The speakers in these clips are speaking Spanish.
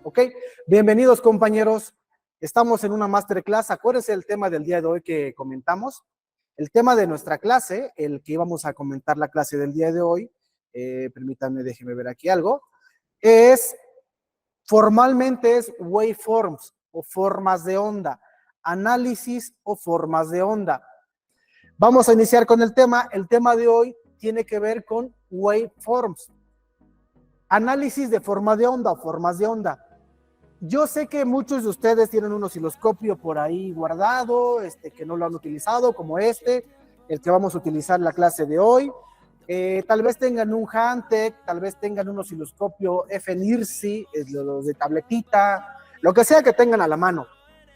¿ok? Bienvenidos, compañeros. Estamos en una masterclass. Acuérdense el tema del día de hoy que comentamos. El tema de nuestra clase, el que íbamos a comentar la clase del día de hoy, permítanme, déjenme ver aquí algo, formalmente es waveforms o formas de onda, análisis o formas de onda. Vamos a iniciar con el tema. El tema de hoy tiene que ver con waveforms. Análisis de forma de onda o formas de onda. Yo sé que muchos de ustedes tienen un osciloscopio por ahí guardado, que no lo han utilizado, como el que vamos a utilizar en la clase de hoy. Tal vez tengan un Hantek, tal vez tengan un osciloscopio FNIRSI, los de tabletita, lo que sea que tengan a la mano.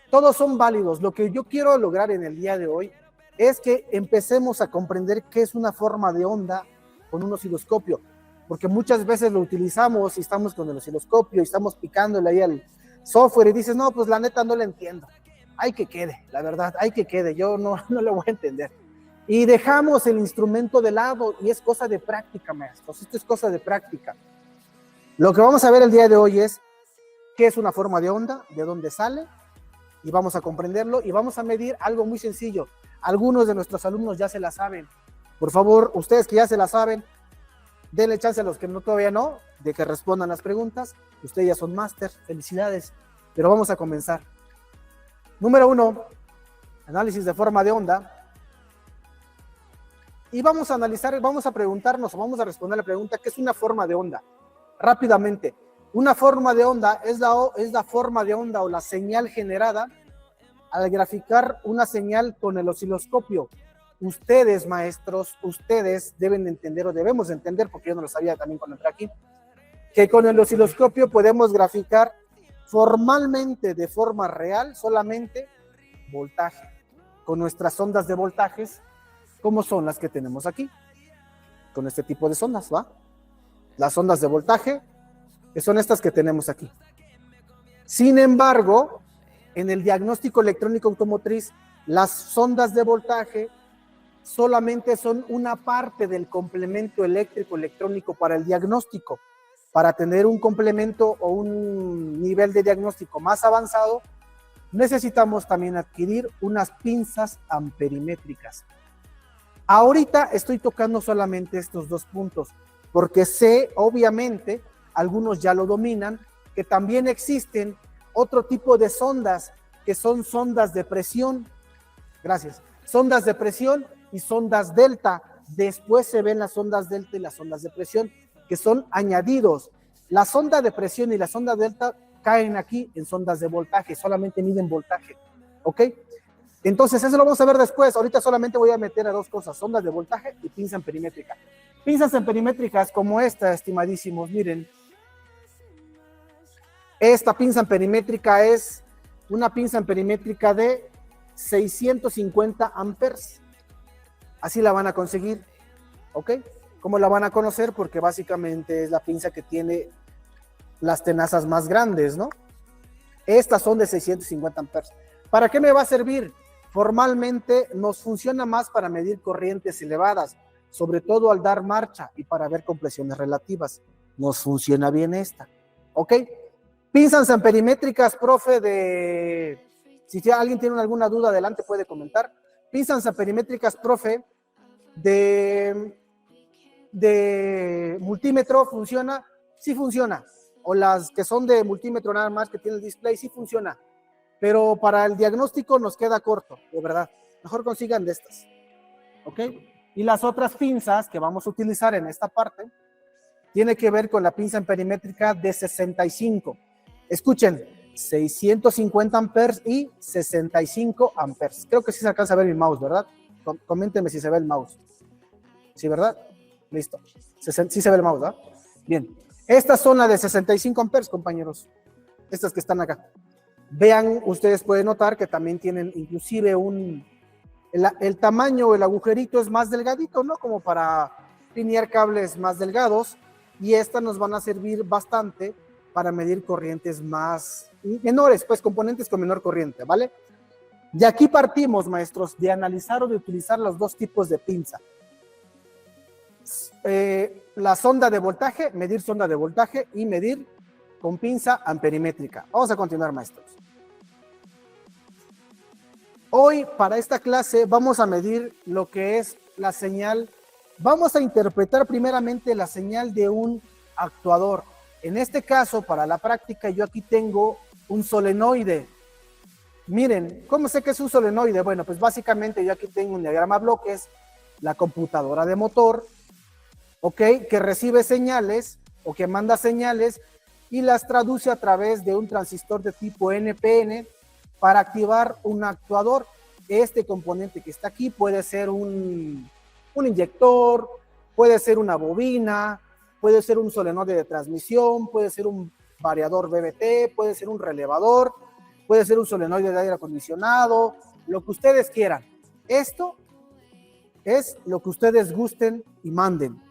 Todos son válidos. Lo que yo quiero lograr en el día de hoy es que empecemos a comprender qué es una forma de onda con un osciloscopio, porque muchas veces lo utilizamos y estamos con el osciloscopio y estamos picándole ahí al software y dices, no, pues la neta no le entiendo. Hay que quede, la verdad, hay que quede, yo no le voy a entender. Y dejamos el instrumento de lado y es cosa de práctica, maestros, esto es cosa de práctica. Lo que vamos a ver el día de hoy es qué es una forma de onda, de dónde sale, y vamos a comprenderlo y vamos a medir algo muy sencillo. Algunos de nuestros alumnos ya se la saben. Por favor, ustedes que ya se la saben, denle chance a los que todavía no, de que respondan las preguntas. Ustedes ya son máster, felicidades. Pero vamos a comenzar. Número 1, análisis de forma de onda. Y vamos a analizar, vamos a preguntarnos o vamos a responder la pregunta, ¿qué es una forma de onda? Rápidamente, una forma de onda es la forma de onda o la señal generada al graficar una señal con el osciloscopio. Ustedes, maestros, ustedes deben entender o debemos entender, porque yo no lo sabía también cuando entré aquí, que con el osciloscopio podemos graficar formalmente, de forma real, solamente voltaje. Con nuestras ondas de voltajes, como son las que tenemos aquí, con este tipo de ondas, ¿va? Las ondas de voltaje, que son estas que tenemos aquí. Sin embargo, en el diagnóstico electrónico automotriz, las ondas de voltaje solamente son una parte del complemento eléctrico electrónico para el diagnóstico. Para tener un complemento o un nivel de diagnóstico más avanzado, necesitamos también adquirir unas pinzas amperimétricas. Ahorita estoy tocando solamente estos dos puntos, porque sé, obviamente, algunos ya lo dominan, que también existen otro tipo de sondas, que son sondas de presión. Gracias. Sondas de presión y sondas delta. Después se ven las ondas delta y las ondas de presión, que son añadidos. La sonda de presión y la sonda delta caen aquí en sondas de voltaje, solamente miden voltaje, ¿ok? Entonces eso lo vamos a ver después. Ahorita solamente voy a meter a dos cosas, sondas de voltaje y pinza amperimétrica. Pinzas amperimétricas como esta, estimadísimos, miren. Esta pinza amperimétrica es una pinza amperimétrica de 650 amperes. Así la van a conseguir, ¿ok? ¿Cómo la van a conocer? Porque básicamente es la pinza que tiene las tenazas más grandes, ¿no? Estas son de 650 amperes. ¿Para qué me va a servir? Formalmente nos funciona más para medir corrientes elevadas, sobre todo al dar marcha y para ver compresiones relativas. Nos funciona bien esta, ¿ok? Pinzas amperimétricas, profe, si alguien tiene alguna duda, adelante puede comentar. Pinzas amperimétricas, profe, de multímetro, ¿funciona? Sí funciona. O las que son de multímetro nada más, que tiene el display, sí funciona. Pero para el diagnóstico nos queda corto, de verdad. Mejor consigan de estas, ¿ok? Y las otras pinzas que vamos a utilizar en esta parte, tiene que ver con la pinza amperimétrica de 65. Escuchen, 650 amperes y 65 amperes. Creo que sí se alcanza a ver mi mouse, ¿verdad? Coméntenme si se ve el mouse. ¿Sí, verdad? Listo. Sí se ve el mouse, ¿verdad? Bien. Estas son las de 65 amperes, compañeros. Estas que están acá. Vean, ustedes pueden notar que también tienen inclusive el tamaño, el agujerito es más delgadito, ¿no? Como para pinear cables más delgados. Y estas nos van a servir bastante para medir corrientes más menores, pues componentes con menor corriente, ¿vale? De aquí partimos, maestros, de analizar o de utilizar los dos tipos de pinza. La sonda de voltaje, medir sonda de voltaje y medir con pinza amperimétrica. Vamos a continuar, maestros. Hoy, para esta clase, vamos a medir lo que es la señal. Vamos a interpretar primeramente la señal de un actuador. En este caso, para la práctica, yo aquí tengo un solenoide. Miren, ¿cómo sé que es un solenoide? Bueno, pues básicamente yo aquí tengo un diagrama bloques, la computadora de motor, ¿ok? Que recibe señales o que manda señales y las traduce a través de un transistor de tipo NPN para activar un actuador. Este componente que está aquí puede ser un inyector, puede ser una bobina, puede ser un solenoide de transmisión, puede ser un variador BBT, puede ser un relevador, puede ser un solenoide de aire acondicionado, lo que ustedes quieran. Esto es lo que ustedes gusten y manden.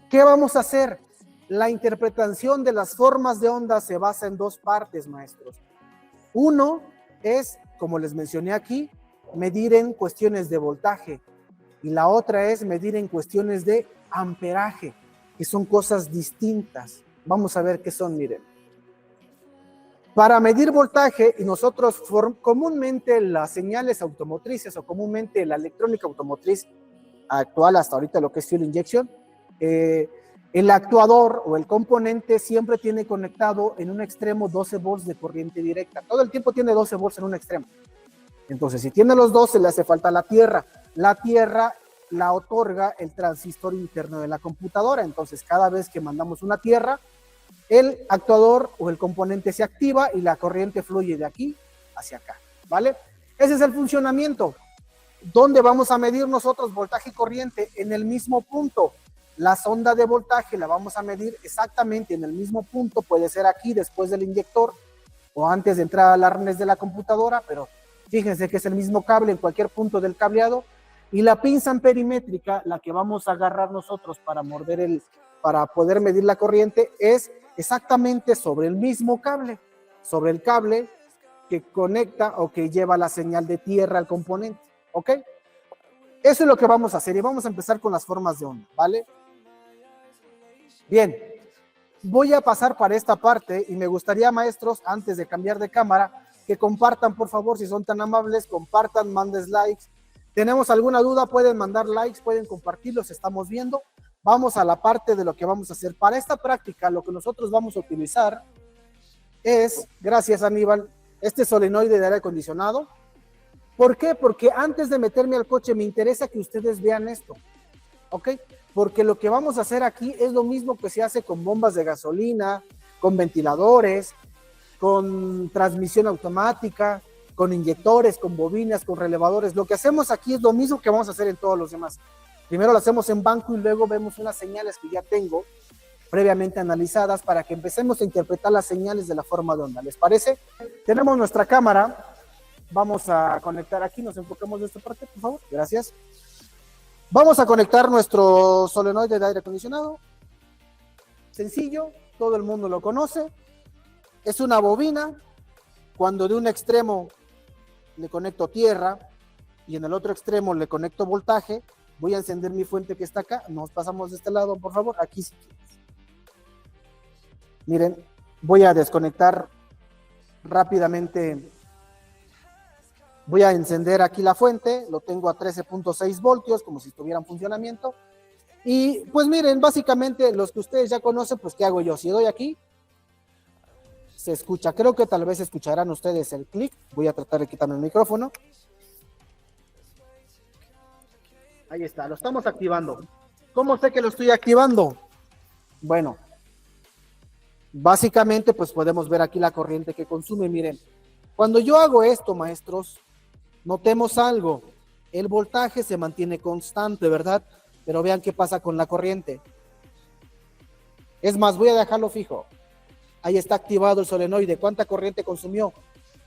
¿Qué vamos a hacer? La interpretación de las formas de onda se basa en dos partes, maestros. Uno es, como les mencioné aquí, medir en cuestiones de voltaje. Y la otra es medir en cuestiones de amperaje, que son cosas distintas. Vamos a ver qué son, miren. Para medir voltaje, y nosotros comúnmente las señales automotrices o comúnmente la electrónica automotriz actual hasta ahorita lo que es fuel injection, el actuador o el componente siempre tiene conectado en un extremo 12 volts de corriente directa. Todo el tiempo tiene 12 volts en un extremo. Entonces, si tiene los 12, le hace falta la tierra. La tierra la otorga el transistor interno de la computadora. Entonces, cada vez que mandamos una tierra, el actuador o el componente se activa y la corriente fluye de aquí hacia acá, ¿vale? Ese es el funcionamiento. ¿Dónde vamos a medir nosotros voltaje y corriente? En el mismo punto. La sonda de voltaje la vamos a medir exactamente en el mismo punto, puede ser aquí después del inyector o antes de entrar al arnés de la computadora, pero fíjense que es el mismo cable en cualquier punto del cableado. Y la pinza amperimétrica, la que vamos a agarrar nosotros para para poder medir la corriente, es exactamente sobre el mismo cable, sobre el cable que conecta o que lleva la señal de tierra al componente, ¿ok? Eso es lo que vamos a hacer y vamos a empezar con las formas de onda, ¿vale? Bien, voy a pasar para esta parte y me gustaría, maestros, antes de cambiar de cámara, que compartan, por favor, si son tan amables, compartan, manden likes. ¿Tenemos alguna duda? Pueden mandar likes, pueden compartirlos, estamos viendo. Vamos a la parte de lo que vamos a hacer. Para esta práctica, lo que nosotros vamos a utilizar es, gracias Aníbal, este solenoide de aire acondicionado. ¿Por qué? Porque antes de meterme al coche me interesa que ustedes vean esto, ¿ok? Porque lo que vamos a hacer aquí es lo mismo que se hace con bombas de gasolina, con ventiladores, con transmisión automática, con inyectores, con bobinas, con relevadores. Lo que hacemos aquí es lo mismo que vamos a hacer en todos los demás. Primero lo hacemos en banco y luego vemos unas señales que ya tengo previamente analizadas para que empecemos a interpretar las señales de la forma de onda. ¿Les parece? Tenemos nuestra cámara. Vamos a conectar aquí, nos enfocamos de esta parte, por favor. Gracias. Vamos a conectar nuestro solenoide de aire acondicionado. Sencillo, todo el mundo lo conoce. Es una bobina. Cuando de un extremo le conecto tierra y en el otro extremo le conecto voltaje, voy a encender mi fuente que está acá. Nos pasamos de este lado, por favor. Aquí sí. Miren, voy a desconectar rápidamente. Voy a encender aquí la fuente, lo tengo a 13.6 voltios, como si estuviera en funcionamiento. Y pues miren, básicamente los que ustedes ya conocen, pues ¿qué hago yo? Si doy aquí, se escucha. Creo que tal vez escucharán ustedes el clic. Voy a tratar de quitarme el micrófono. Ahí está, lo estamos activando. ¿Cómo sé que lo estoy activando? Bueno, básicamente pues podemos ver aquí la corriente que consume. Miren, cuando yo hago esto, maestros, notemos algo, el voltaje se mantiene constante, ¿verdad? Pero vean qué pasa con la corriente. Es más, voy a dejarlo fijo. Ahí está activado el solenoide. ¿Cuánta corriente consumió?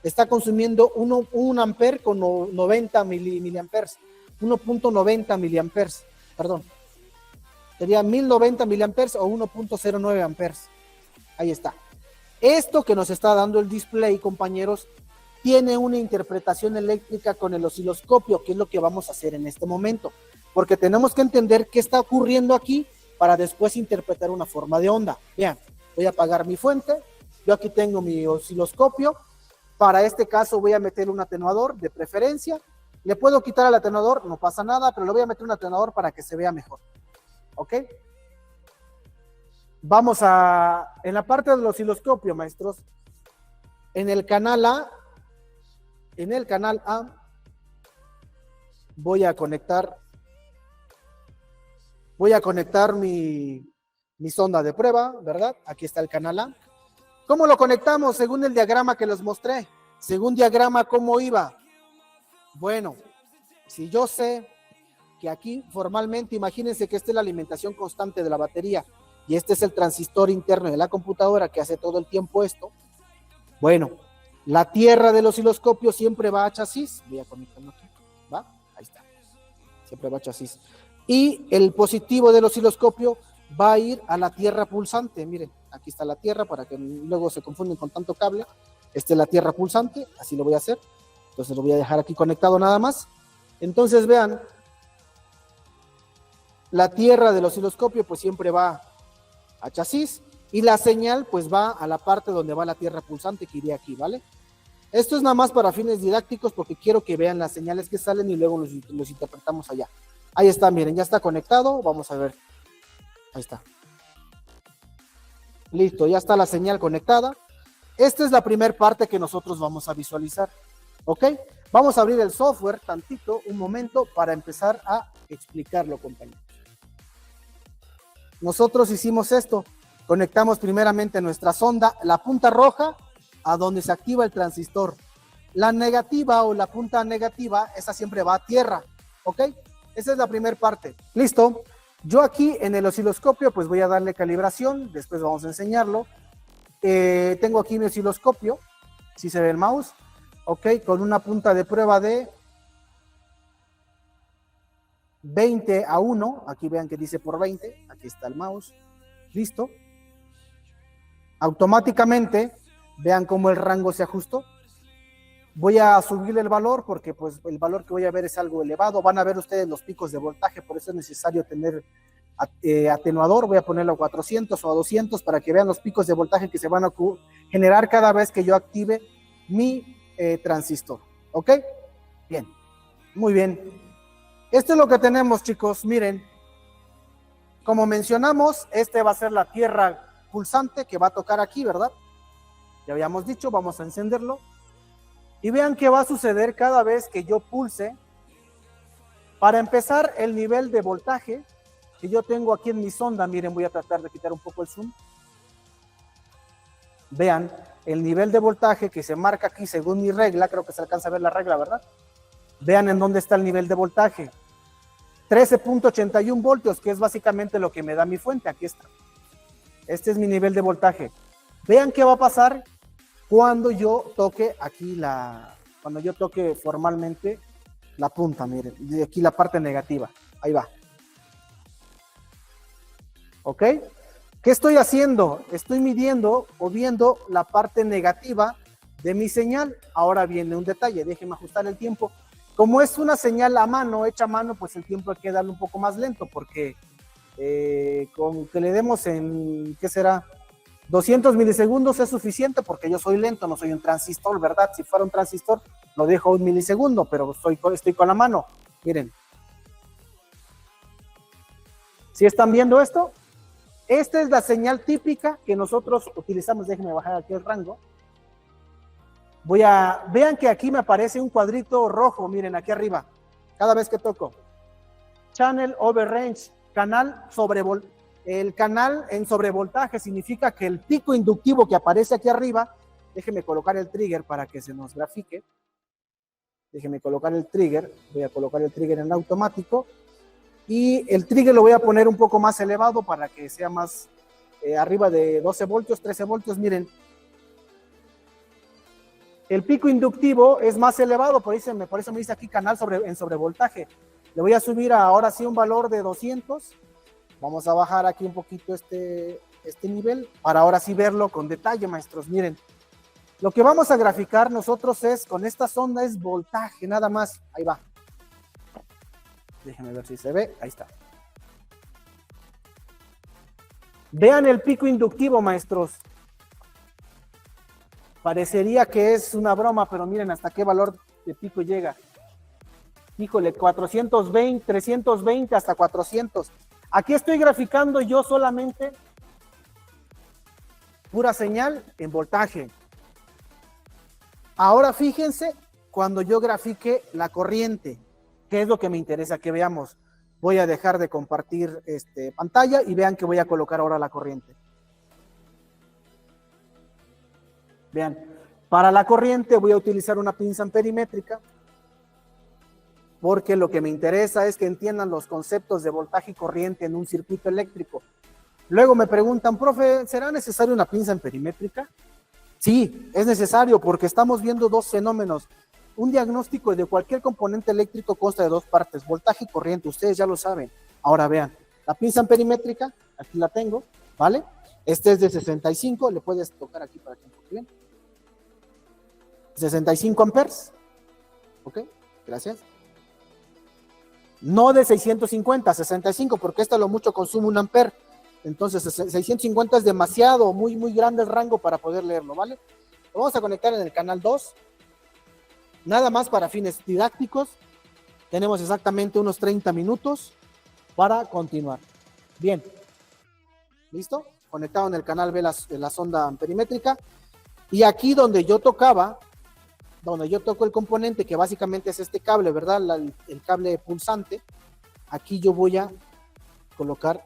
Está consumiendo 1 amper con 90 miliamperes. 1.90 miliamperes, perdón. Sería 1090 miliamperes o 1.09 amperes. Ahí está. Esto que nos está dando el display, compañeros, tiene una interpretación eléctrica con el osciloscopio, que es lo que vamos a hacer en este momento, porque tenemos que entender qué está ocurriendo aquí para después interpretar una forma de onda. Vean, Voy a apagar mi fuente. Yo aquí tengo mi osciloscopio. Para este caso voy a meter un atenuador de preferencia. Le puedo quitar al atenuador, no pasa nada, pero le voy a meter un atenuador para que se vea mejor. ¿Ok? Vamos en la parte del osciloscopio, maestros, en el canal A, voy a conectar mi sonda de prueba, ¿verdad? Aquí está el canal A. ¿Cómo lo conectamos? Según el diagrama que les mostré. Según diagrama, ¿cómo iba? Bueno, si yo sé que aquí formalmente, imagínense que esta es la alimentación constante de la batería y este es el transistor interno de la computadora que hace todo el tiempo esto. Bueno, la tierra del osciloscopio siempre va a chasis. Voy a conectarlo aquí. ¿Va? Ahí está. Siempre va a chasis. Y el positivo del osciloscopio va a ir a la tierra pulsante. Miren, aquí está la tierra para que luego se confunden con tanto cable. Esta es la tierra pulsante, así lo voy a hacer. Entonces lo voy a dejar aquí conectado nada más. Entonces vean, la tierra del osciloscopio pues siempre va a chasis y la señal pues va a la parte donde va la tierra pulsante que iría aquí, ¿vale? Esto es nada más para fines didácticos porque quiero que vean las señales que salen y luego los interpretamos allá. Ahí está, miren, ya está conectado, vamos a ver. Ahí está. Listo, ya está la señal conectada. Esta es la primera parte que nosotros vamos a visualizar, ¿ok? Vamos a abrir el software tantito, un momento, para empezar a explicarlo, compañeros. Nosotros hicimos esto, conectamos primeramente nuestra sonda, la punta roja, a donde se activa el transistor. La negativa o la punta negativa, esa siempre va a tierra, ¿ok? Esa es la primera parte. Listo. Yo aquí en el osciloscopio, pues voy a darle calibración, después vamos a enseñarlo. Tengo aquí mi osciloscopio, si se ve el mouse, ok, con una punta de prueba de 20:1, aquí vean que dice por 20, aquí está el mouse, listo. Automáticamente, vean cómo el rango se ajustó. Voy a subirle el valor porque pues el valor que voy a ver es algo elevado. Van a ver ustedes los picos de voltaje, por eso es necesario tener atenuador. Voy a ponerlo a 400 o a 200 para que vean los picos de voltaje que se van a generar cada vez que yo active mi transistor. ¿Ok? Bien, muy bien. Esto es lo que tenemos, chicos. Miren, como mencionamos, este va a ser la tierra pulsante que va a tocar aquí, ¿verdad? Ya habíamos dicho, vamos a encenderlo. Y vean qué va a suceder cada vez que yo pulse. Para empezar, el nivel de voltaje que yo tengo aquí en mi sonda, miren, voy a tratar de quitar un poco el zoom. Vean, el nivel de voltaje que se marca aquí según mi regla, creo que se alcanza a ver la regla, ¿verdad? Vean en dónde está el nivel de voltaje. 13.81 voltios, que es básicamente lo que me da mi fuente, aquí está. Este es mi nivel de voltaje. Vean qué va a pasar cuando yo toque aquí cuando yo toque formalmente la punta, miren, de aquí la parte negativa, ahí va. ¿Ok? ¿Qué estoy haciendo? Estoy midiendo o viendo la parte negativa de mi señal. Ahora viene un detalle, déjenme ajustar el tiempo. Como es una señal a mano, hecha a mano, pues el tiempo hay que darle un poco más lento, porque con que le demos en, ¿qué será? 200 milisegundos es suficiente porque yo soy lento, no soy un transistor, ¿verdad? Si fuera un transistor, lo dejo 1 milisegundo, pero estoy con la mano. Miren. ¿Sí están viendo esto? Esta es la señal típica que nosotros utilizamos. Déjenme bajar aquí el rango. Vean que aquí me aparece un cuadrito rojo, miren, aquí arriba, cada vez que toco. Channel over range, canal el canal en sobrevoltaje significa que el pico inductivo que aparece aquí arriba, déjenme colocar el trigger para que se nos grafique. Déjenme colocar el trigger, voy a colocar el trigger en automático. Y el trigger lo voy a poner un poco más elevado para que sea más arriba de 12 voltios, 13 voltios, miren. El pico inductivo es más elevado, por eso me dice aquí canal en sobrevoltaje. Le voy a subir ahora sí un valor de 200. Vamos a bajar aquí un poquito este nivel para ahora sí verlo con detalle, maestros. Miren, lo que vamos a graficar nosotros con esta sonda es voltaje, nada más. Ahí va. Déjenme ver si se ve. Ahí está. Vean el pico inductivo, maestros. Parecería que es una broma, pero miren hasta qué valor de pico llega. Híjole, 420, 320 hasta 400. Aquí estoy graficando yo solamente pura señal en voltaje. Ahora fíjense cuando yo grafique la corriente, que es lo que me interesa que veamos. Voy a dejar de compartir pantalla y vean que voy a colocar ahora la corriente. Vean, para la corriente voy a utilizar una pinza amperimétrica porque lo que me interesa es que entiendan los conceptos de voltaje y corriente en un circuito eléctrico. Luego me preguntan, profe, ¿será necesaria una pinza amperimétrica? Sí, es necesario porque estamos viendo dos fenómenos. Un diagnóstico de cualquier componente eléctrico consta de dos partes, voltaje y corriente, ustedes ya lo saben. Ahora vean, la pinza amperimétrica, aquí la tengo, ¿vale? Este es de 65, le puedes tocar aquí para que enfoque bien. 65 amperes, ¿ok? Gracias. No de 650, 65, porque esta lo mucho consume un amper. Entonces 650 es demasiado, muy grande el rango para poder leerlo, ¿vale? Lo vamos a conectar en el canal 2. Nada más para fines didácticos. Tenemos exactamente unos 30 minutos para continuar. Bien. ¿Listo? Conectado en el canal B la sonda amperimétrica. Y aquí donde yo tocaba, donde yo toco el componente, que básicamente es este cable, ¿verdad? El cable pulsante. Aquí yo voy a colocar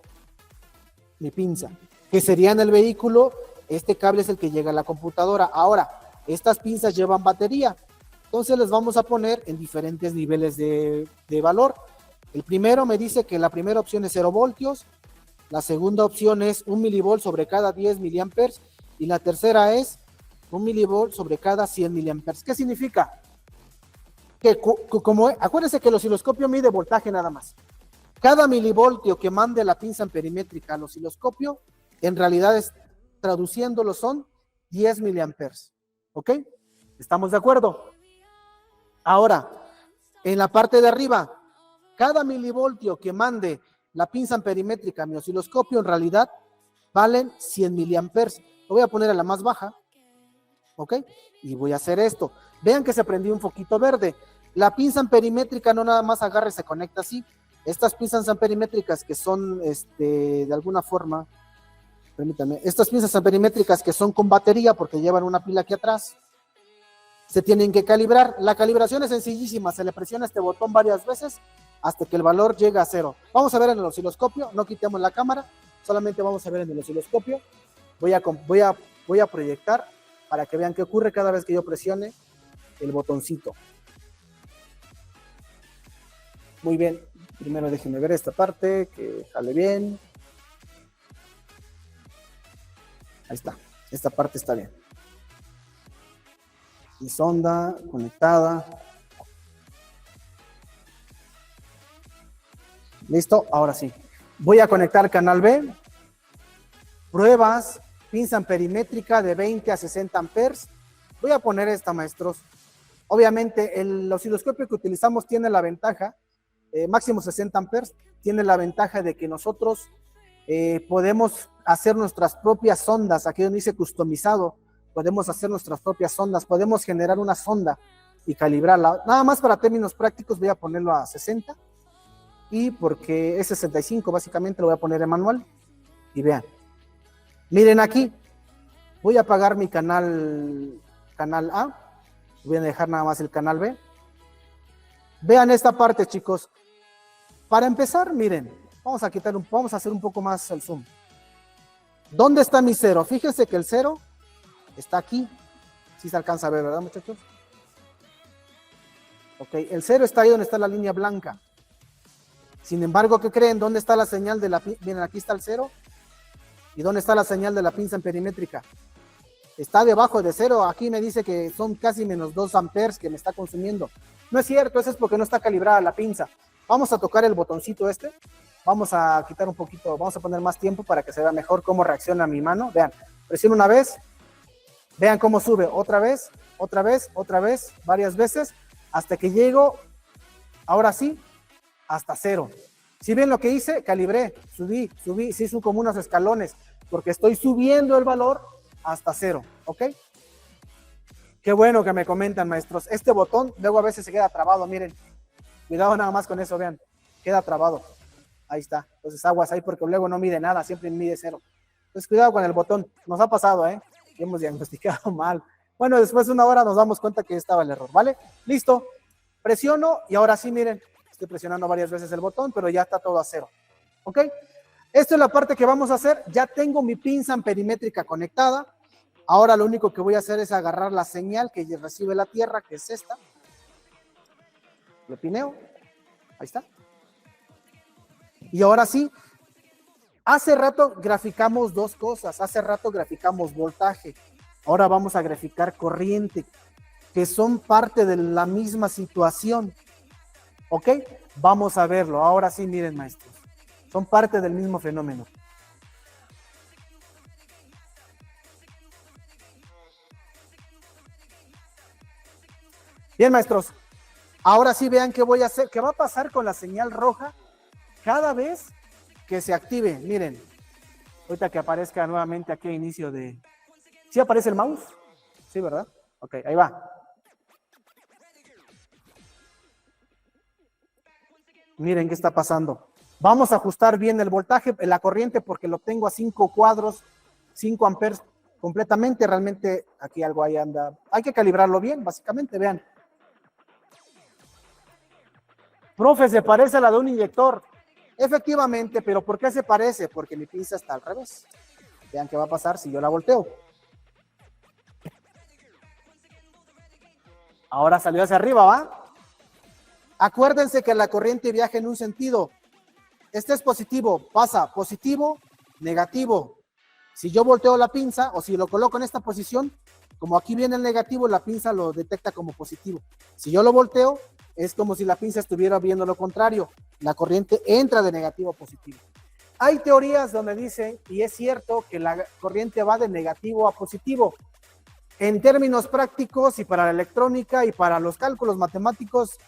mi pinza, que sería en el vehículo. Este cable es el que llega a la computadora. Ahora, estas pinzas llevan batería. Entonces les vamos a poner en diferentes niveles de valor. El primero me dice que la primera opción es 0 voltios. La segunda opción es 1 milivolt sobre cada 10 miliamperes. Y la tercera es 1 milivolt sobre cada 100 miliamperes. ¿Qué significa? Que acuérdense que el osciloscopio mide voltaje nada más. Cada milivoltio que mande la pinza amperimétrica al osciloscopio, en realidad traduciéndolo son 10 miliamperes. ¿Ok? ¿Estamos de acuerdo? Ahora, en la parte de arriba, cada milivoltio que mande la pinza amperimétrica a mi osciloscopio, en realidad, valen 100 miliamperes. Lo voy a poner a la más baja. ¿Ok? Y voy a hacer esto. Vean que se prendió un foquito verde. La pinza amperimétrica no nada más agarra y se conecta así. Estas pinzas amperimétricas que son, de alguna forma, permítanme, estas pinzas amperimétricas que son con batería porque llevan una pila aquí atrás, se tienen que calibrar. La calibración es sencillísima, se le presiona este botón varias veces hasta que el valor llega a 0. Vamos a ver en el osciloscopio, no quitemos la cámara, solamente vamos a ver en el osciloscopio. Voy a proyectar para que vean qué ocurre cada vez que yo presione el botoncito. Muy bien, primero déjenme ver esta parte, que jale bien. Ahí está, esta parte está bien. Mi sonda conectada. Listo, ahora sí. Voy a conectar canal B. Pruebas, pinza amperimétrica de 20 a 60 amperes. Voy a poner esta, maestros. Obviamente el osciloscopio que utilizamos tiene la ventaja, máximo 60 amperes, tiene la ventaja de que nosotros podemos hacer nuestras propias sondas. Aquí donde dice customizado, podemos hacer nuestras propias sondas, podemos generar una sonda y calibrarla. Nada más para términos prácticos voy a ponerlo a 60 y porque es 65 básicamente lo voy a poner en manual y vean. Miren aquí, voy a apagar mi canal A, voy a dejar nada más el canal B. Vean esta parte, chicos. Para empezar, miren, vamos a hacer un poco más el zoom. ¿Dónde está mi 0? Fíjense que el 0 está aquí. Sí se alcanza a ver, ¿verdad, muchachos? Ok, el 0 está ahí donde está la línea blanca. Sin embargo, ¿qué creen? ¿Dónde está la señal de la pinza? Miren, aquí está el 0. ¿Y dónde está la señal de la pinza amperimétrica? Está debajo de 0. Aquí me dice que son casi menos 2 amperes que me está consumiendo. No es cierto, eso es porque no está calibrada la pinza. Vamos a tocar el botoncito este. Vamos a quitar un poquito, vamos a poner más tiempo para que se vea mejor cómo reacciona mi mano. Vean, presiono una vez. Vean cómo sube. Otra vez, varias veces, hasta que llego, ahora sí, hasta 0. Si ven lo que hice, calibré, subí, se hizo como unos escalones. porque estoy subiendo el valor hasta 0, ¿ok? Qué bueno que me comentan, maestros. Este botón luego a veces se queda trabado, miren. Cuidado nada más con eso, vean. Queda trabado. Ahí está. Entonces aguas ahí porque luego no mide nada, siempre mide 0. Entonces cuidado con el botón. Nos ha pasado, ¿eh? Y hemos diagnosticado mal. Bueno, después de una hora nos damos cuenta que estaba el error, ¿vale? Listo. Presiono y ahora sí, miren. Estoy presionando varias veces el botón, pero ya está todo a 0. ¿Ok? Esto es la parte que vamos a hacer. Ya tengo mi pinza perimétrica conectada. Ahora lo único que voy a hacer es agarrar la señal que recibe la Tierra, que es esta. Lo pineo. Ahí está. Y ahora sí, hace rato graficamos dos cosas. Hace rato graficamos voltaje. Ahora vamos a graficar corriente, que son parte de la misma situación. ¿Ok? Vamos a verlo. Ahora sí, miren, maestros. Son parte del mismo fenómeno. Bien, maestros. Ahora sí vean qué voy a hacer, qué va a pasar con la señal roja cada vez que se active. Miren, ahorita que aparezca nuevamente aquí a inicio de... ¿Sí aparece el mouse? Sí, ¿verdad? Ok, ahí va. Miren qué está pasando. Vamos a ajustar bien el voltaje, la corriente, porque lo tengo a 5 cuadros, 5 amperes completamente. Realmente aquí algo ahí anda. Hay que calibrarlo bien, básicamente, vean. Profe, se parece a la de un inyector. Efectivamente, pero ¿por qué se parece? Porque mi pinza está al revés. Vean qué va a pasar si yo la volteo. Ahora salió hacia arriba, ¿va? Acuérdense que la corriente viaja en un sentido. Este es positivo, pasa positivo, negativo. Si yo volteo la pinza o si lo coloco en esta posición, como aquí viene el negativo, la pinza lo detecta como positivo. Si yo lo volteo, es como si la pinza estuviera viendo lo contrario. La corriente entra de negativo a positivo. Hay teorías donde dicen, y es cierto, que la corriente va de negativo a positivo. En términos prácticos y para la electrónica y para los cálculos matemáticos,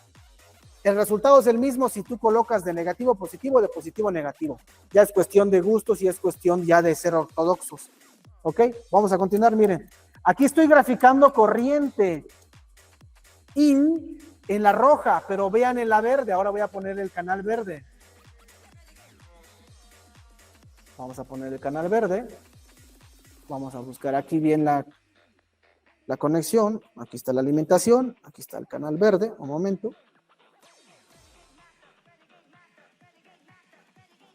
el resultado es el mismo si tú colocas de negativo a positivo, de positivo a negativo. Ya es cuestión de gustos y es cuestión ya de ser ortodoxos. ¿Ok? Vamos a continuar, miren. Aquí estoy graficando corriente y en la roja, pero vean en la verde. Ahora voy a poner el canal verde. Vamos a poner el canal verde. Vamos a buscar aquí bien la conexión. Aquí está la alimentación. Aquí está el canal verde. Un momento.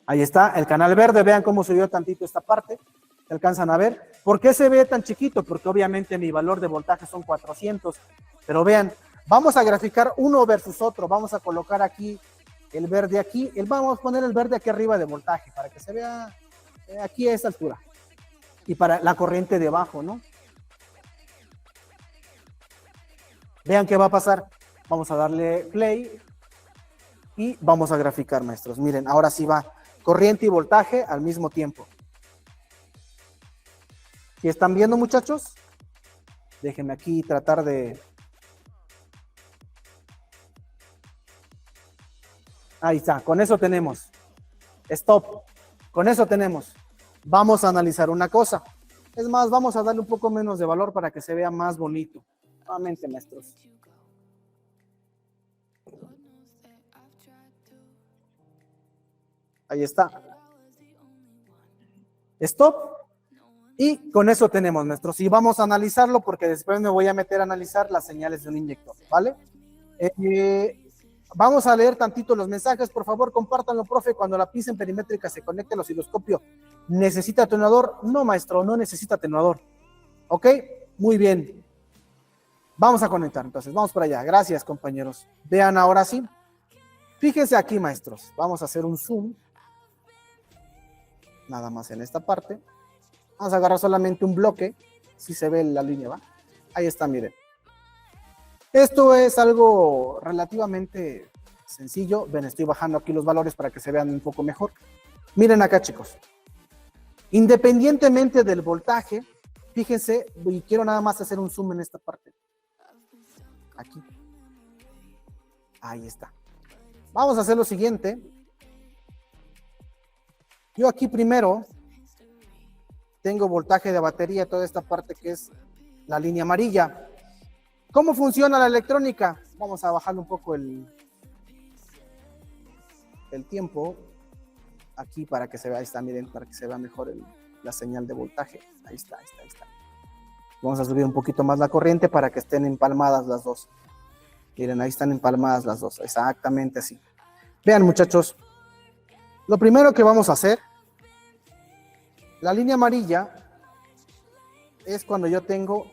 Ahí está el canal verde. Vean cómo subió tantito esta parte. ¿Se alcanzan a ver? ¿Por qué se ve tan chiquito? Porque obviamente mi valor de voltaje son 400. Pero vean, vamos a graficar uno versus otro. Vamos a colocar aquí el verde aquí. Vamos a poner el verde aquí arriba de voltaje para que se vea aquí a esta altura. Y para la corriente debajo, ¿no? Vean qué va a pasar. Vamos a darle play y vamos a graficar, maestros. Miren, ahora sí va corriente y voltaje al mismo tiempo. ¿Sí están viendo, muchachos? Déjenme aquí tratar de... Ahí está, con eso tenemos. Stop. Con eso tenemos. Vamos a analizar una cosa. Es más, vamos a darle un poco menos de valor para que se vea más bonito. Nuevamente, maestros. Ahí está. Stop. Y con eso tenemos, maestros. Y vamos a analizarlo porque después me voy a meter a analizar las señales de un inyector, ¿vale? Vamos a leer tantito los mensajes. Por favor, compártanlo, profe. Cuando la pinza perimétrica se conecte al osciloscopio, ¿necesita atenuador? No, maestro, no necesita atenuador. ¿Ok? Muy bien. Vamos a conectar, entonces. Vamos por allá. Gracias, compañeros. Vean ahora sí. Fíjense aquí, maestros. Vamos a hacer un zoom. Nada más en esta parte. Vamos a agarrar solamente un bloque. Si se ve la línea, ¿va? Ahí está, miren. Esto es algo relativamente sencillo. Ven, estoy bajando aquí los valores para que se vean un poco mejor. Miren acá, chicos. Independientemente del voltaje, fíjense, y quiero nada más hacer un zoom en esta parte. Aquí. Ahí está. Vamos a hacer lo siguiente. Yo aquí primero tengo voltaje de batería, toda esta parte que es la línea amarilla. ¿Cómo funciona la electrónica? Vamos a bajarle un poco el tiempo aquí para que se vea, ahí está, miren, para que se vea mejor la señal de voltaje. Ahí está. Vamos a subir un poquito más la corriente para que estén empalmadas las dos. Miren, ahí están empalmadas las dos, exactamente así. Vean, muchachos, lo primero que vamos a hacer, la línea amarilla es cuando yo tengo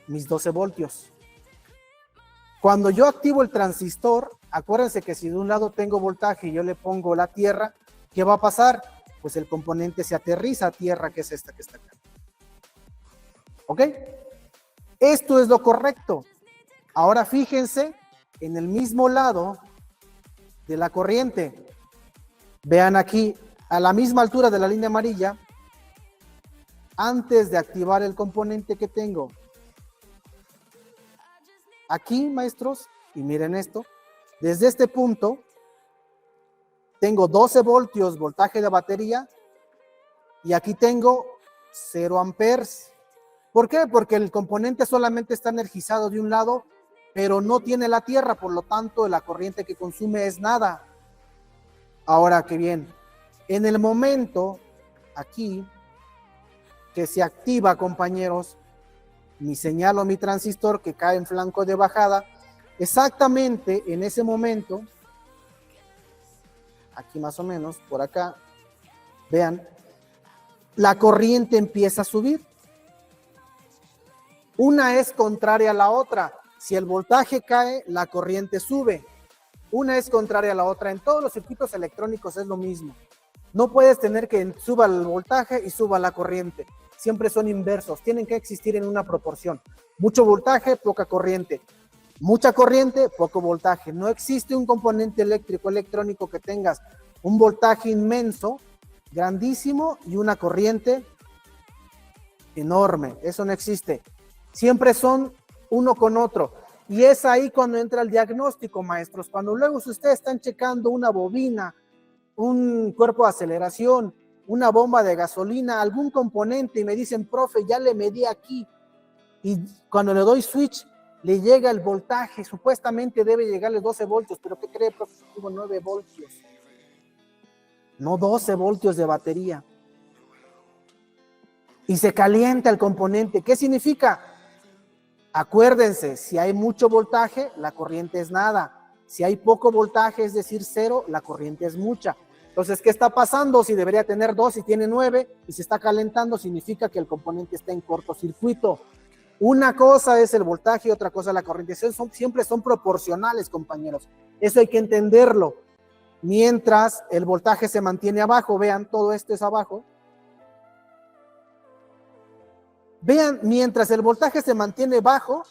mis 12 voltios. Cuando yo activo el transistor, acuérdense que si de un lado tengo voltaje y yo le pongo la tierra, ¿qué va a pasar? Pues el componente se aterriza a tierra, que es esta que está acá. ¿Ok? Esto es lo correcto. Ahora fíjense en el mismo lado de la corriente. Vean aquí, a la misma altura de la línea amarilla, antes de activar el componente que tengo. Aquí, maestros, y miren esto, desde este punto, tengo 12 voltios, voltaje de batería, y aquí tengo 0 amperes. ¿Por qué? Porque el componente solamente está energizado de un lado, pero no tiene la tierra, por lo tanto, la corriente que consume es nada. Ahora, qué bien. En el momento, aquí, que se activa, compañeros, mi señal o mi transistor que cae en flanco de bajada, exactamente en ese momento, aquí más o menos, por acá, vean, la corriente empieza a subir. Una es contraria a la otra. Si el voltaje cae, la corriente sube. Una es contraria a la otra. En todos los circuitos electrónicos es lo mismo. No puedes tener que suba el voltaje y suba la corriente. Siempre son inversos. Tienen que existir en una proporción. Mucho voltaje, poca corriente. Mucha corriente, poco voltaje. No existe un componente eléctrico, electrónico que tengas un voltaje inmenso, grandísimo y una corriente enorme. Eso no existe. Siempre son uno con otro. Y es ahí cuando entra el diagnóstico, maestros. Cuando luego ustedes están checando una bobina, un cuerpo de aceleración, una bomba de gasolina, algún componente y me dicen, profe, ya le medí aquí. Y cuando le doy switch, le llega el voltaje. Supuestamente debe llegarle 12 voltios. ¿Pero qué cree, profe? Digo 9 voltios. No 12 voltios de batería. Y se calienta el componente. ¿Qué significa? Acuérdense, si hay mucho voltaje, la corriente es nada. Si hay poco voltaje, es decir, 0, la corriente es mucha. Entonces, ¿qué está pasando? Si debería tener 2 y tiene 9 y se está calentando, significa que el componente está en cortocircuito. Una cosa es el voltaje y otra cosa la corriente. Siempre son proporcionales, compañeros. Eso hay que entenderlo. Mientras el voltaje se mantiene abajo, vean, todo esto es abajo. Vean, mientras el voltaje se mantiene bajo,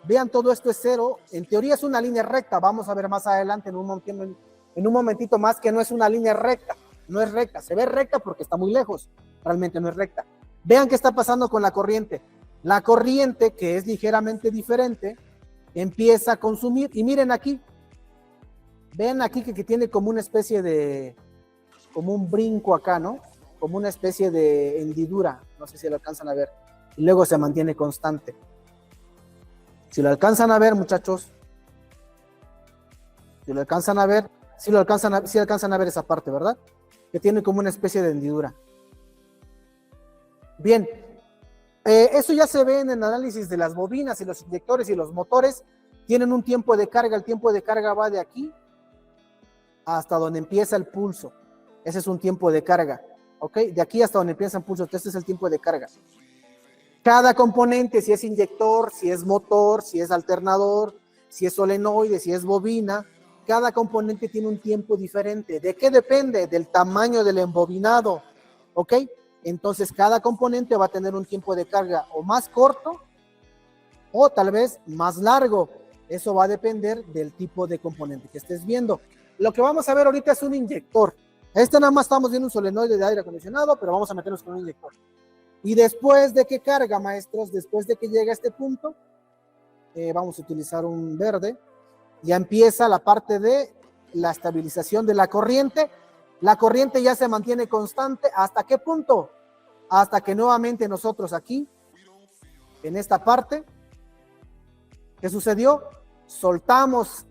vean, todo esto es 0. En teoría es una línea recta. Vamos a ver más adelante en un momentito más que no es una línea recta. No es recta. Se ve recta porque está muy lejos. Realmente no es recta. Vean qué está pasando con la corriente. La corriente, que es ligeramente diferente, empieza a consumir. Y miren aquí. Ven aquí que tiene como una especie de, como un brinco acá, ¿no? Como una especie de hendidura. No sé si lo alcanzan a ver. Y luego se mantiene constante. Si lo alcanzan a ver, muchachos, si lo alcanzan a ver, sí alcanzan a ver esa parte, ¿verdad? Que tiene como una especie de hendidura. Bien, eso ya se ve en el análisis de las bobinas y los inyectores y los motores. Tienen un tiempo de carga. El tiempo de carga va de aquí hasta donde empieza el pulso. Ese es un tiempo de carga, ¿ok? De aquí hasta donde empieza el pulso. Este es el tiempo de carga. Cada componente, si es inyector, si es motor, si es alternador, si es solenoide, si es bobina, cada componente tiene un tiempo diferente. ¿De qué depende? Del tamaño del embobinado, ¿ok? Entonces, cada componente va a tener un tiempo de carga o más corto o tal vez más largo. Eso va a depender del tipo de componente que estés viendo. Lo que vamos a ver ahorita es un inyector. Nada más estamos viendo un solenoide de aire acondicionado, pero vamos a meternos con un inyector. Y después de que carga, maestros, después de que llega a este punto, vamos a utilizar un verde, ya empieza la parte de la estabilización de la corriente. La corriente ya se mantiene constante. ¿Hasta qué punto? hasta que nuevamente nosotros aquí, en esta parte, ¿qué sucedió? Soltamos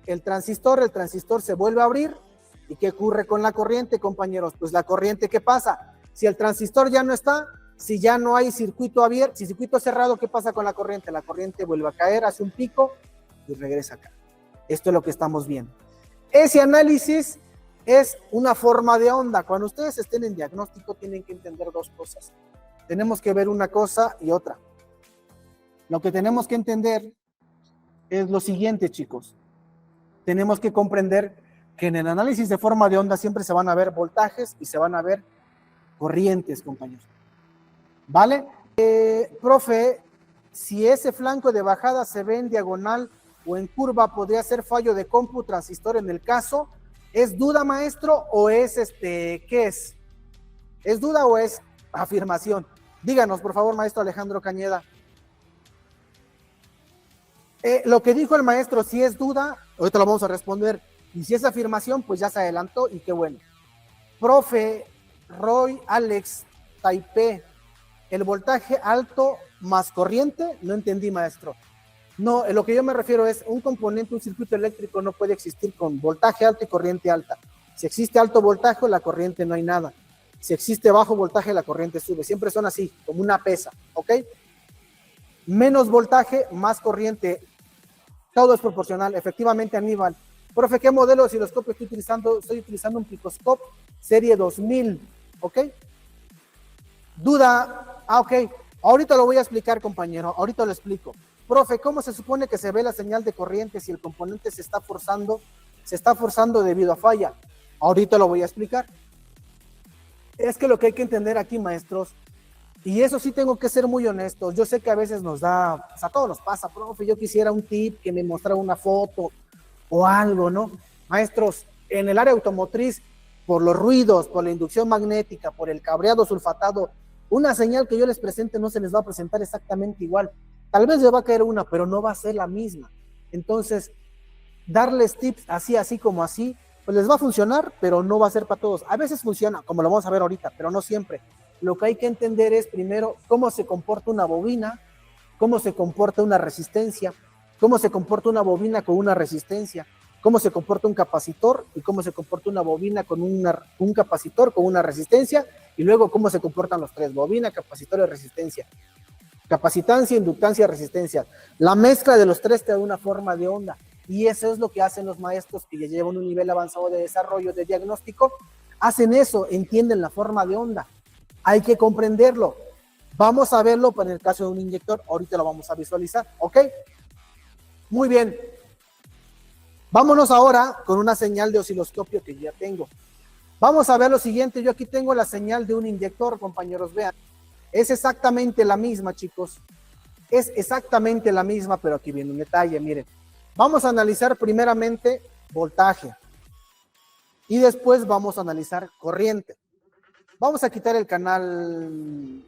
el transistor se vuelve a abrir. ¿Y qué ocurre con la corriente, compañeros? Pues la corriente, ¿qué pasa? Si el transistor ya no está, si ya no hay circuito abierto, si circuito cerrado, ¿qué pasa con la corriente? La corriente vuelve a caer, hace un pico y regresa acá. Esto es lo que estamos viendo. Ese análisis es una forma de onda. Cuando ustedes estén en diagnóstico, tienen que entender dos cosas. Tenemos que ver una cosa y otra. Lo que tenemos que entender es lo siguiente, chicos. Tenemos que comprender que en el análisis de forma de onda siempre se van a ver voltajes y se van a ver corrientes, compañeros. ¿Vale? Profe, si ese flanco de bajada se ve en diagonal o en curva, ¿podría ser fallo de compu transistor en el caso? ¿Es duda, maestro, o es qué es? ¿Es duda o es afirmación? Díganos, por favor, maestro Alejandro Cañeda. Lo que dijo el maestro, si es duda, ahorita lo vamos a responder. Y si es afirmación, pues ya se adelantó y qué bueno. Profe, Roy, Alex, Taipei, ¿el voltaje alto más corriente? No entendí, maestro. No, lo que yo me refiero es un componente, un circuito eléctrico no puede existir con voltaje alto y corriente alta. Si existe alto voltaje, la corriente no hay nada. Si existe bajo voltaje, la corriente sube. Siempre son así, como una pesa, ¿ok? Menos voltaje, más corriente. Todo es proporcional. Efectivamente, Aníbal. Profe, ¿qué modelo de osciloscopio estoy utilizando? Estoy utilizando un Picoscope serie 2000, ¿ok? Duda, ok. Ahorita lo voy a explicar, compañero. Ahorita lo explico. Profe, ¿cómo se supone que se ve la señal de corriente si el componente se está forzando? Se está forzando debido a falla. Ahorita lo voy a explicar. Es que lo que hay que entender aquí, maestros, y eso sí tengo que ser muy honesto. Yo sé que a veces nos da, pues a todos nos pasa, profe, yo quisiera un tip que me mostrara una foto o algo, ¿no? Maestros, en el área automotriz, por los ruidos, por la inducción magnética, por el cableado sulfatado, una señal que yo les presente no se les va a presentar exactamente igual. Tal vez le va a caer una, pero no va a ser la misma. Entonces, darles tips así como así, pues les va a funcionar, pero no va a ser para todos. A veces funciona, como lo vamos a ver ahorita, pero no siempre. Lo que hay que entender es primero cómo se comporta una bobina, cómo se comporta una resistencia, cómo se comporta una bobina con una resistencia, cómo se comporta un capacitor y cómo se comporta una bobina con un capacitor con una resistencia, y luego cómo se comportan los tres, bobina, capacitor y resistencia. Capacitancia, inductancia, resistencia. La mezcla de los tres te da una forma de onda, y eso es lo que hacen los maestros que ya llevan un nivel avanzado de desarrollo, de diagnóstico. Hacen eso, entienden la forma de onda. Hay que comprenderlo. Vamos a verlo en el caso de un inyector. Ahorita lo vamos a visualizar, ¿ok? Muy bien. Vámonos ahora con una señal de osciloscopio que ya tengo. Vamos a ver lo siguiente. Yo aquí tengo la señal de un inyector, compañeros, vean. Es exactamente la misma, chicos. Es exactamente la misma, pero aquí viene un detalle, miren. Vamos a analizar primeramente voltaje. Y después vamos a analizar corriente. Vamos a quitar el canal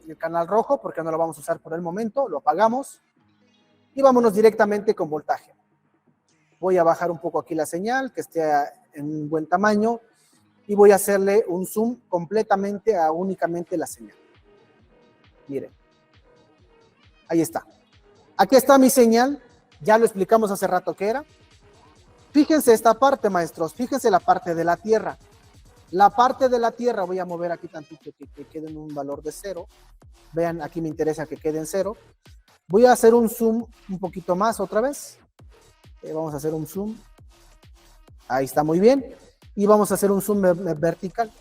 rojo porque no lo vamos a usar por el momento. Lo apagamos. Y vámonos directamente con voltaje. Voy a bajar un poco aquí la señal, que esté en un buen tamaño. Y voy a hacerle un zoom completamente a únicamente la señal. Miren. Ahí está. Aquí está mi señal. Ya lo explicamos hace rato que era. Fíjense esta parte, maestros. Fíjense la parte de la Tierra. La parte de la Tierra, voy a mover aquí tantito que quede en un valor de 0. Vean, aquí me interesa que quede en 0. Voy a hacer un zoom un poquito más otra vez. Vamos a hacer un zoom. Ahí está, muy bien. Y vamos a hacer un zoom vertical.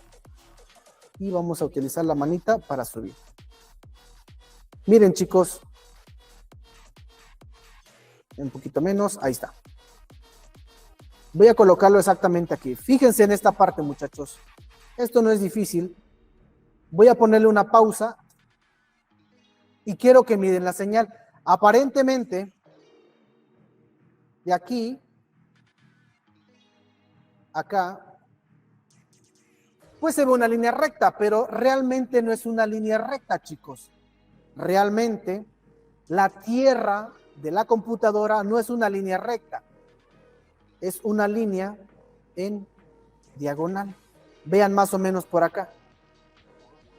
Y vamos a utilizar la manita para subir. Miren, chicos. Un poquito menos, ahí está. Voy a colocarlo exactamente aquí. Fíjense en esta parte, muchachos. Esto no es difícil. Voy a ponerle una pausa. Y quiero que miren la señal. Aparentemente, de aquí, acá, pues se ve una línea recta, pero realmente no es una línea recta, chicos. Realmente, la Tierra de la computadora no es una línea recta. Es una línea en diagonal. Vean más o menos por acá.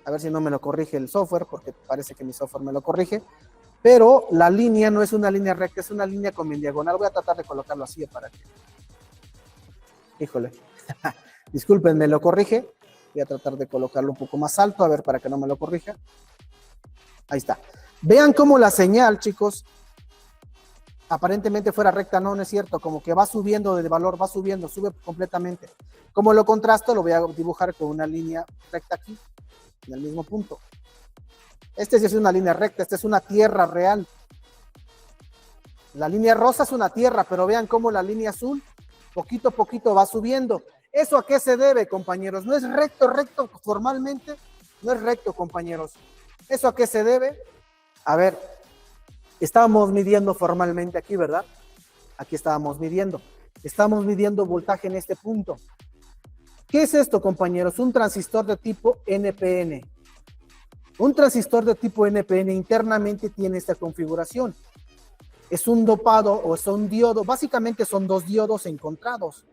A ver si no me lo corrige el software, porque parece que mi software me lo corrige. Pero la línea no es una línea recta, es una línea con mi diagonal. Voy a tratar de colocarlo así para que... Híjole. Disculpen, me lo corrige. Voy a tratar de colocarlo un poco más alto, a ver, para que no me lo corrija. Ahí está. Vean cómo la señal, chicos, aparentemente fuera recta. No, no es cierto. Como que va subiendo de valor, va subiendo, sube completamente. Como lo contrasto, lo voy a dibujar con una línea recta aquí, en el mismo punto. Este sí es una línea recta, esta es una tierra real. La línea rosa es una tierra, pero vean cómo la línea azul, poquito a poquito va subiendo. ¿Eso a qué se debe, compañeros? No es recto, recto, formalmente, no es recto, compañeros. ¿Eso a qué se debe? A ver, estábamos midiendo formalmente aquí, ¿verdad? Aquí estábamos midiendo. Estamos midiendo voltaje en este punto. ¿Qué es esto, compañeros? Un transistor de tipo NPN. Un transistor de tipo NPN internamente tiene esta configuración. Es un dopado o es un diodo. Básicamente son dos diodos encontrados.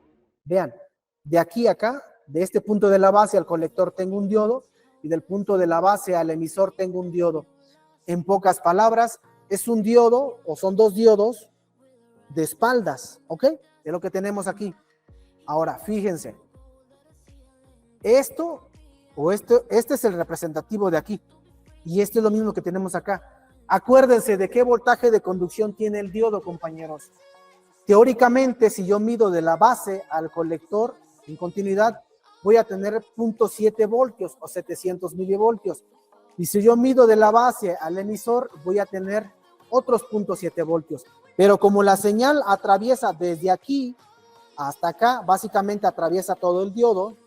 Vean, de aquí a acá, de este punto de la base al colector tengo un diodo y del punto de la base al emisor tengo un diodo. En pocas palabras, es un diodo o son dos diodos de espaldas, ¿ok? Es lo que tenemos aquí. Ahora, fíjense. Este es el representativo de aquí. Y este es lo mismo que tenemos acá. Acuérdense de qué voltaje de conducción tiene el diodo, compañeros. Teóricamente, si yo mido de la base al colector en continuidad, voy a tener 0.7 voltios o 700 milivoltios. Y si yo mido de la base al emisor, voy a tener otros 0.7 voltios. Pero como la señal atraviesa desde aquí hasta acá, básicamente atraviesa todo el diodo,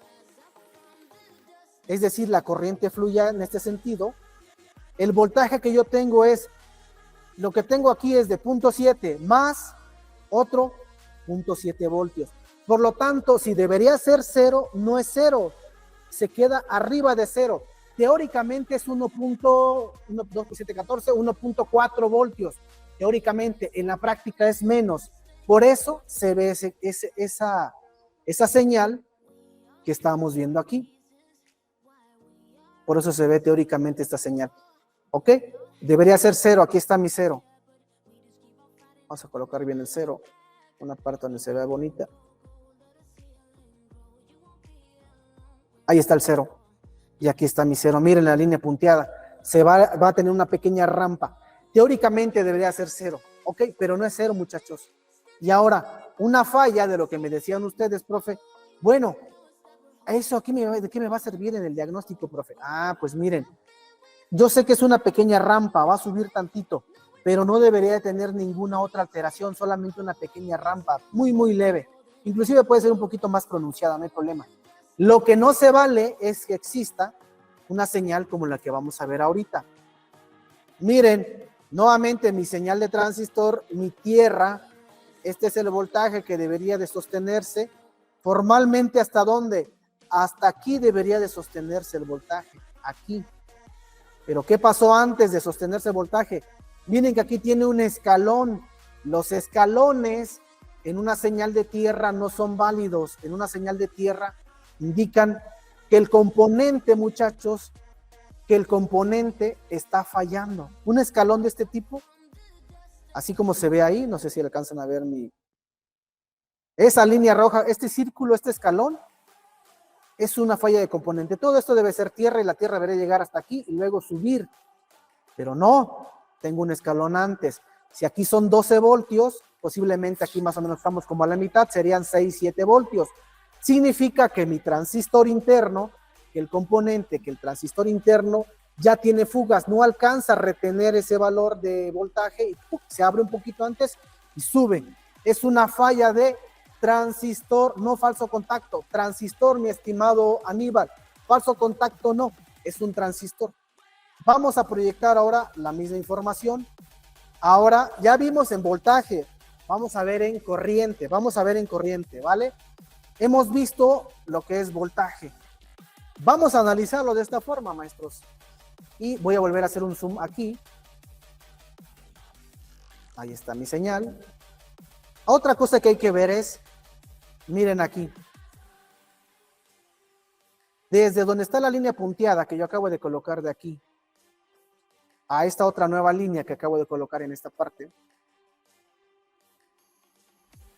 es decir, la corriente fluye en este sentido, el voltaje que yo tengo es, lo que tengo aquí es de 0.7 más otro 0.7 voltios. Por lo tanto, si debería ser 0, no es 0, se queda arriba de 0. Teóricamente es 1.4 voltios. Teóricamente, en la práctica es menos. Por eso se ve esa señal que estamos viendo aquí. Por eso se ve teóricamente esta señal. ¿Ok? Debería ser 0. Aquí está mi 0. Vamos a colocar bien el 0. Una parte donde se vea bonita. Ahí está el 0. Y aquí está mi 0. Miren la línea punteada. Va a tener una pequeña rampa. Teóricamente debería ser 0. ¿Ok? Pero no es 0, muchachos. Y ahora, una falla de lo que me decían ustedes, profe. Bueno, ¿eso aquí de qué me va a servir en el diagnóstico, profe? Ah, pues miren. Yo sé que es una pequeña rampa, va a subir tantito, pero no debería de tener ninguna otra alteración, solamente una pequeña rampa, muy, muy leve. Inclusive puede ser un poquito más pronunciada, no hay problema. Lo que no se vale es que exista una señal como la que vamos a ver ahorita. Miren, nuevamente mi señal de transistor, mi tierra, este es el voltaje que debería de sostenerse. Formalmente, ¿hasta dónde? Hasta aquí debería de sostenerse el voltaje, aquí. Pero ¿qué pasó antes de sostenerse el voltaje? Miren que aquí tiene un escalón. Los escalones en una señal de tierra no son válidos. En una señal de tierra indican que el componente, muchachos, que el componente está fallando. Un escalón de este tipo, así como se ve ahí, no sé si alcanzan a ver esa línea roja, este círculo, este escalón, es una falla de componente. Todo esto debe ser tierra y la tierra debería llegar hasta aquí y luego subir. Pero no, tengo un escalón antes. Si aquí son 12 voltios, posiblemente aquí más o menos estamos como a la mitad, serían 6, 7 voltios. Significa que mi transistor interno, que el transistor interno ya tiene fugas, no alcanza a retener ese valor de voltaje y se abre un poquito antes y sube. Es una falla de transistor, no falso contacto. Transistor, mi estimado Aníbal. Falso contacto no, es un transistor. Vamos a proyectar ahora la misma información. Ahora ya vimos en voltaje, vamos a ver en corriente, ¿vale? Hemos visto lo que es voltaje. Vamos a analizarlo de esta forma, maestros. Y voy a volver a hacer un zoom aquí. Ahí está mi señal. Otra cosa que hay que ver es, miren aquí. desde donde está la línea punteada que yo acabo de colocar de aquí, a esta otra nueva línea que acabo de colocar en esta parte,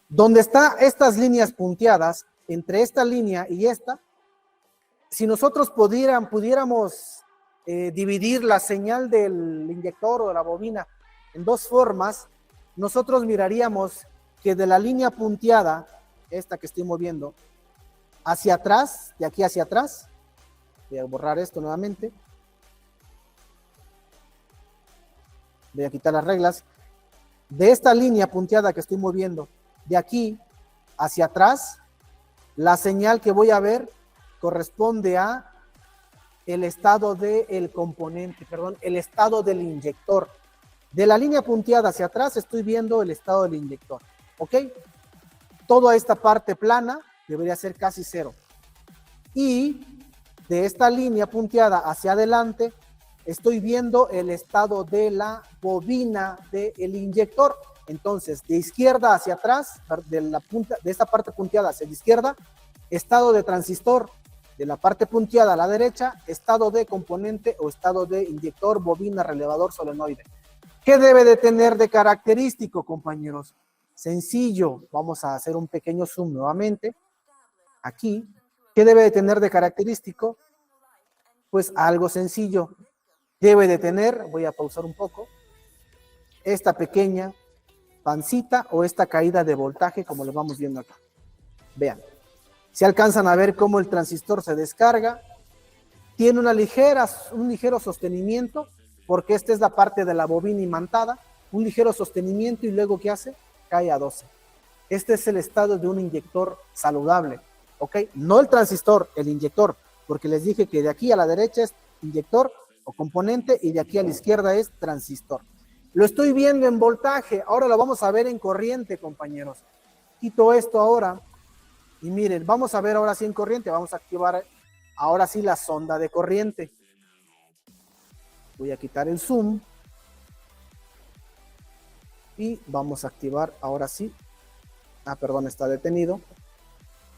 donde están estas líneas punteadas, entre esta línea y esta, si nosotros pudiéramos dividir la señal del inyector o de la bobina en dos formas, nosotros miraríamos que de la línea punteada, esta que estoy moviendo, hacia atrás, de aquí hacia atrás, voy a borrar esto nuevamente, voy a quitar las reglas, de esta línea punteada que estoy moviendo, de aquí hacia atrás, la señal que voy a ver corresponde a el estado del componente, perdón, el estado del inyector. De la línea punteada hacia atrás estoy viendo el estado del inyector, ¿ok? Toda esta parte plana debería ser casi cero. Y de esta línea punteada hacia adelante estoy viendo el estado de la bobina del inyector. Entonces, de izquierda hacia atrás, de esta parte punteada hacia la izquierda, estado de transistor. De la parte punteada a la derecha, estado de componente o estado de inyector, bobina, relevador, solenoide. ¿Qué debe de tener de característico, compañeros? Sencillo. Vamos a hacer un pequeño zoom nuevamente. Aquí. ¿Qué debe de tener de característico? Pues algo sencillo. Debe de tener, voy a pausar un poco, esta pequeña pancita o esta caída de voltaje, como lo vamos viendo acá. Vean. Si alcanzan a ver cómo el transistor se descarga, tiene un ligero sostenimiento, porque esta es la parte de la bobina imantada, un ligero sostenimiento y luego ¿qué hace? Cae a 12. Este es el estado de un inyector saludable, ¿ok? No el transistor, el inyector, porque les dije que de aquí a la derecha es inyector o componente y de aquí a la izquierda es transistor. Lo estoy viendo en voltaje, ahora lo vamos a ver en corriente, compañeros. Quito esto ahora y miren, vamos a ver ahora sí en corriente, vamos a activar ahora sí la sonda de corriente. Voy a quitar el zoom y vamos a activar ahora sí. Perdón, está detenido.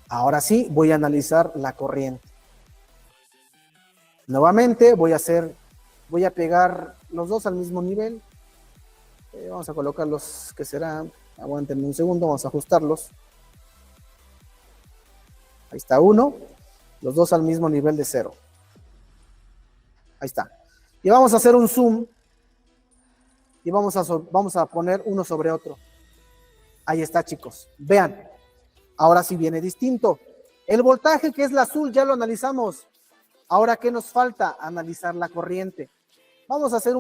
Ahora sí voy a analizar la corriente. Nuevamente voy a pegar los dos al mismo nivel. Vamos a colocar los que serán, aguántenme un segundo, vamos a ajustarlos. Ahí está uno, los dos al mismo nivel de 0. Ahí está. Y vamos a hacer un zoom y vamos a poner uno sobre otro. Ahí está, chicos. Vean, ahora sí viene distinto. El voltaje, que es el azul, ya lo analizamos. Ahora, ¿qué nos falta? Analizar la corriente. Vamos a hacer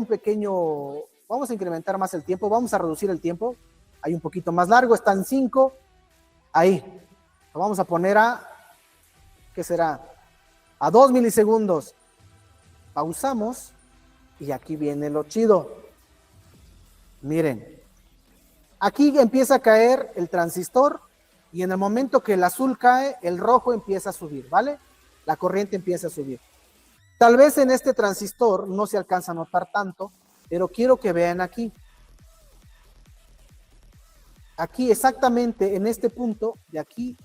vamos a incrementar más el tiempo, vamos a reducir el tiempo. Hay un poquito más largo, están 5. Ahí. Lo vamos a poner ¿qué será? A 2 milisegundos. Pausamos y aquí viene lo chido. Miren. Aquí empieza a caer el transistor y en el momento que el azul cae, el rojo empieza a subir, ¿vale? La corriente empieza a subir. Tal vez en este transistor no se alcanza a notar tanto, pero quiero que vean aquí. Aquí exactamente en este punto, de aquí,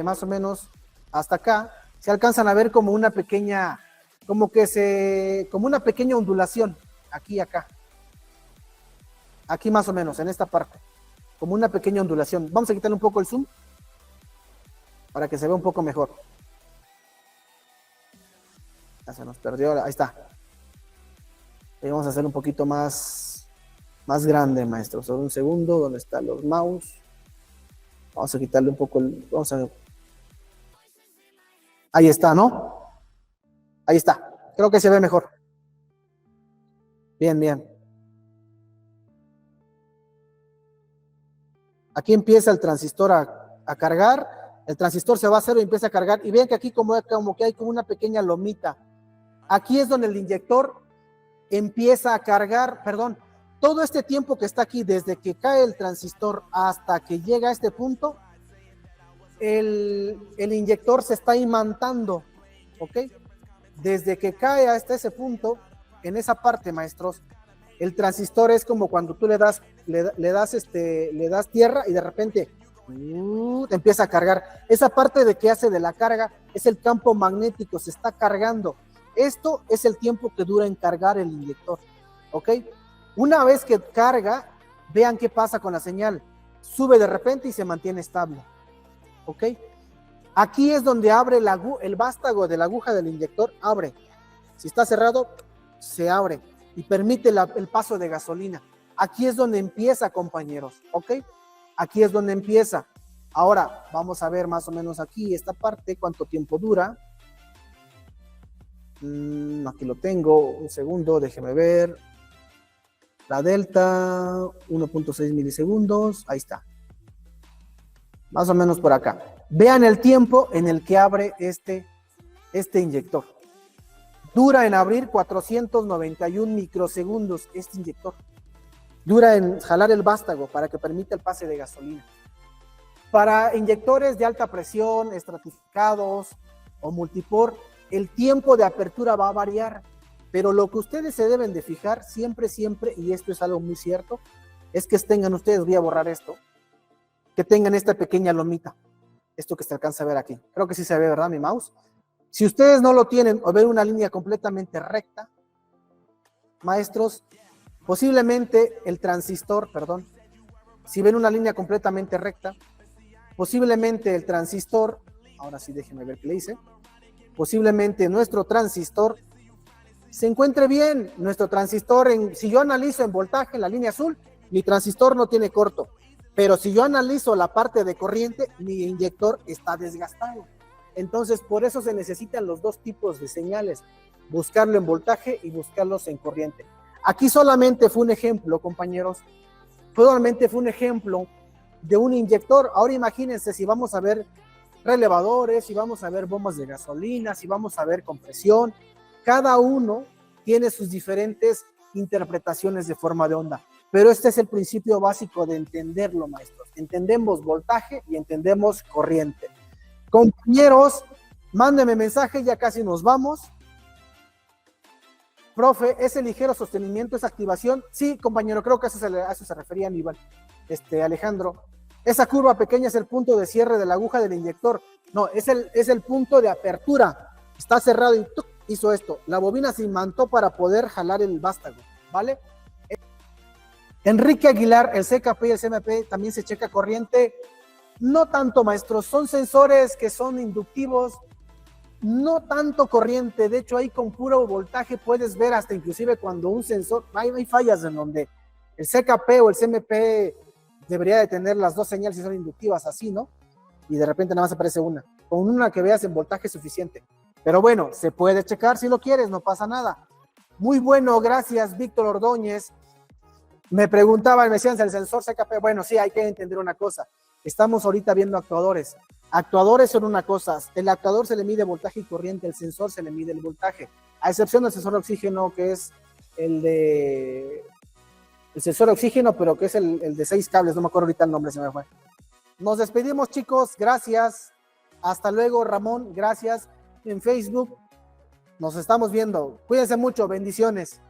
más o menos hasta acá, se alcanzan a ver como una pequeña, como una pequeña ondulación, aquí y acá. Aquí más o menos, en esta parte, como una pequeña ondulación. Vamos a quitarle un poco el zoom, para que se vea un poco mejor. Ya se nos perdió, ahí está. Y vamos a hacer un poquito más grande, maestro. Solo un segundo, ¿dónde están los mouse? Vamos a quitarle un poco ahí está, ¿no? Ahí está. Creo que se ve mejor. Bien, bien. Aquí empieza el transistor a cargar. El transistor se va a 0 y empieza a cargar. Y ven que aquí como que hay como una pequeña lomita. Aquí es donde el inyector empieza a cargar, perdón, todo este tiempo que está aquí, desde que cae el transistor hasta que llega a este punto, el inyector se está imantando, ¿ok? Desde que cae hasta ese punto, en esa parte, maestros, el transistor es como cuando tú le das tierra y de repente Empieza a cargar. Esa parte de que hace de la carga es el campo magnético, se está cargando. Esto es el tiempo que dura en cargar el inyector, ¿ok? Una vez que carga, vean qué pasa con la señal. Sube de repente y se mantiene estable, ¿ok? Aquí es donde abre el vástago de la aguja del inyector, abre. Si está cerrado, se abre y permite el paso de gasolina. Aquí es donde empieza, compañeros, ¿ok? Aquí es donde empieza. Ahora, vamos a ver más o menos aquí esta parte, cuánto tiempo dura. Aquí lo tengo, un segundo, déjeme ver. La delta, 1.6 milisegundos, ahí está. Más o menos por acá. Vean el tiempo en el que abre este inyector. Dura en abrir 491 microsegundos este inyector. Dura en jalar el vástago para que permita el pase de gasolina. Para inyectores de alta presión, estratificados o multipor, el tiempo de apertura va a variar, pero lo que ustedes se deben de fijar siempre, y esto es algo muy cierto, es que tengan ustedes, voy a borrar esto, que tengan esta pequeña lomita, esto que se alcanza a ver aquí. Creo que sí se ve, ¿verdad, mi mouse? Si ustedes no lo tienen o ven una línea completamente recta, maestros, posiblemente el transistor, si ven una línea completamente recta, posiblemente el transistor, ahora sí déjenme ver qué le hice, posiblemente nuestro transistor se encuentre bien. Nuestro transistor, si yo analizo en voltaje, en la línea azul, mi transistor no tiene corto, pero si yo analizo la parte de corriente, mi inyector está desgastado. Entonces, por eso se necesitan los dos tipos de señales, buscarlo en voltaje y buscarlos en corriente. Aquí solamente fue un ejemplo, compañeros, solamente fue un ejemplo de un inyector. Ahora imagínense si vamos a ver relevadores, si vamos a ver bombas de gasolina, si vamos a ver compresión. Cada uno tiene sus diferentes interpretaciones de forma de onda, pero este es el principio básico de entenderlo, maestros. Entendemos voltaje y entendemos corriente. Compañeros, mándenme mensaje, ya casi nos vamos. Profe, ¿ese ligero sostenimiento es activación? Sí, compañero, creo que a eso se refería Aníbal. Alejandro, esa curva pequeña es el punto de cierre de la aguja del inyector. No, es el punto de apertura. Está cerrado y ¡tuc! Hizo esto. La bobina se imantó para poder jalar el vástago, ¿vale? Enrique Aguilar, el CKP y el CMP también se checa corriente. No tanto, maestros, son sensores que son inductivos, no tanto corriente. De hecho, ahí con puro voltaje puedes ver hasta inclusive cuando un sensor, hay fallas en donde el CKP o el CMP debería de tener las dos señales si son inductivas, así, ¿no? Y de repente nada más aparece una. Con una que veas en voltaje es suficiente. Pero bueno, se puede checar si lo quieres, no pasa nada. Muy bueno, gracias, Víctor Ordóñez. Me preguntaban, me decían, ¿el sensor CKP? Bueno, sí, hay que entender una cosa. Estamos ahorita viendo actuadores. Actuadores son una cosa. El actuador se le mide voltaje y corriente, el sensor se le mide el voltaje. A excepción del sensor de oxígeno, que es el sensor de oxígeno, pero que es el de 6 cables, no me acuerdo ahorita el nombre, se me fue. Nos despedimos, chicos, gracias. Hasta luego, Ramón, gracias. En Facebook nos estamos viendo. Cuídense mucho, bendiciones.